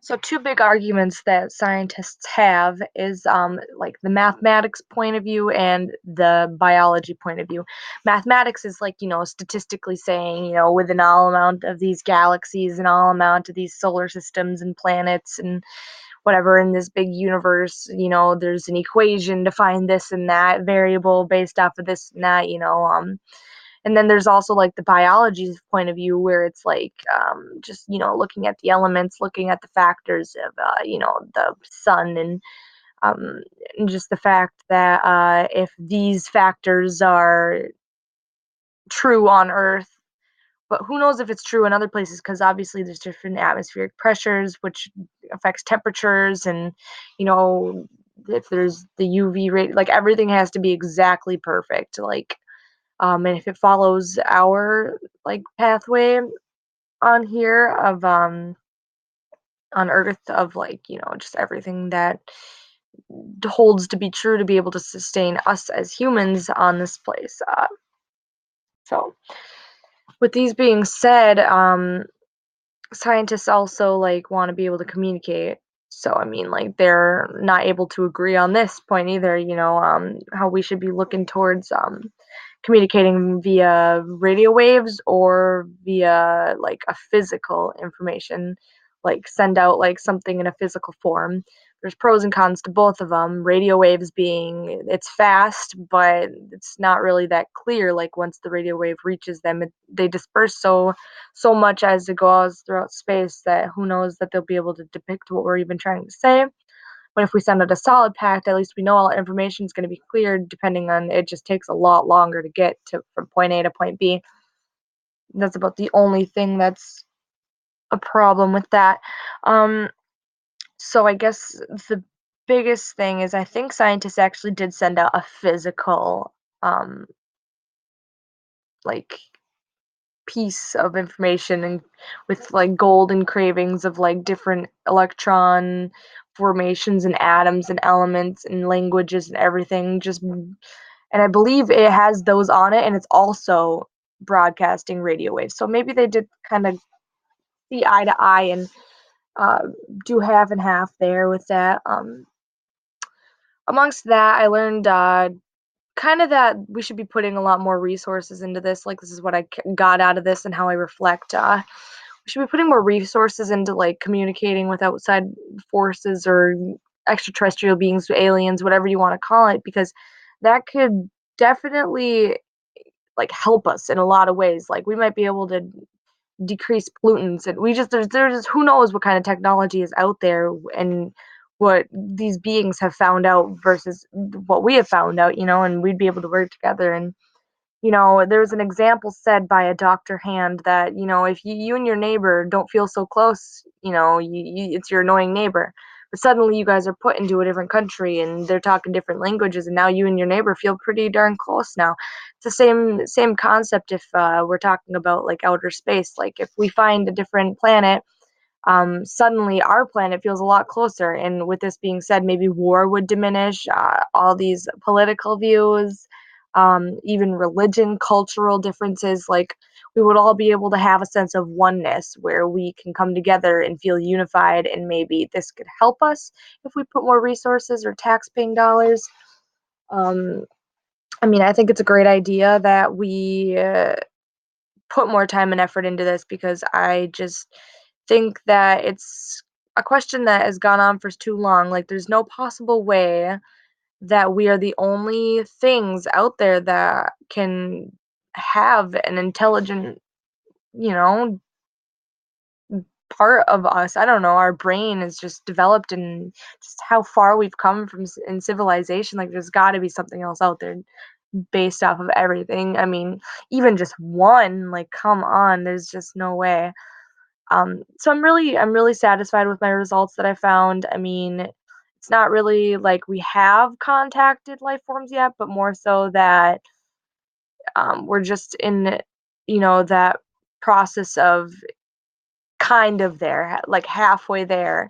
So two big arguments that scientists have is like the mathematics point of view and the biology point of view. Mathematics is like, statistically saying, within all amount of these galaxies and all amount of these solar systems and planets and whatever in this big universe, there's an equation to find this and that variable based off of this and that, and then there's also like the biology point of view where it's like just looking at the elements, looking at the factors of the sun um, and just the fact that if these factors are true on Earth, but who knows if it's true in other places, because obviously there's different atmospheric pressures which affects temperatures, and you know if there's the UV rate, like everything has to be exactly perfect, like and if it follows our like pathway on here of on Earth of like, just everything that holds to be true to be able to sustain us as humans on this place. So with these being said, scientists also like want to be able to communicate. So I mean, like they're not able to agree on this point either. How we should be looking towards communicating via radio waves or via like a physical information, like send out like something in a physical form. There's pros and cons to both of them. Radio waves being it's fast, but it's not really that clear. Like once the radio wave reaches them, they disperse so much as it goes throughout space that who knows that they'll be able to depict what we're even trying to say. But if we send out a solid packet, at least we know all information is going to be cleared. Depending on it, just takes a lot longer to get to from point A to point B. That's about the only thing that's a problem with that. Um, so I guess the biggest thing is I think scientists actually did send out a physical um, like piece of information and with like gold engravings of like different electron formations and atoms and elements and languages and everything, just and I believe it has those on it, and it's also broadcasting radio waves, so maybe they did kind of see eye to eye and uh, do half and half there with that. Amongst that, I learned kind of that we should be putting a lot more resources into this. Like this is what I got out of this and how I reflect. We should be putting more resources into like communicating with outside forces or extraterrestrial beings, aliens, whatever you want to call it, because that could definitely like help us in a lot of ways. Like we might be able to decrease pollutants, and we just there's who knows what kind of technology is out there and what these beings have found out versus what we have found out, and we'd be able to work together. And there's an example said by a Dr. Hand that, if you and your neighbor don't feel so close, it's your annoying neighbor. But suddenly you guys are put into a different country and they're talking different languages, and now you and your neighbor feel pretty darn close now. It's the same concept if we're talking about like outer space. Like if we find a different planet, suddenly our planet feels a lot closer. And with this being said, maybe war would diminish, all these political views, even religion, cultural differences. Like we would all be able to have a sense of oneness where we can come together and feel unified. And maybe this could help us if we put more resources or tax-paying dollars. Um, I mean, I think it's a great idea that we put more time and effort into this, because I just think that it's a question that has gone on for too long. Like, there's no possible way that we are the only things out there that can have an intelligent, you know, part of us. I don't know. Our brain is just developed, and just how far we've come from in civilization. Like, there's got to be something else out there based off of everything. I mean, even just one, like, come on, there's just no way. So I'm really satisfied with my results that I found. I mean, it's not really like we have contacted life forms yet, but more so that we're just in, that process of kind of there, like halfway there.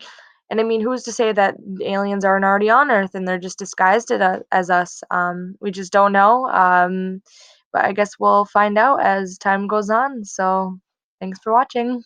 And I mean, who's to say that aliens aren't already on Earth and they're just disguised as us? We just don't know. But I guess we'll find out as time goes on. So thanks for watching.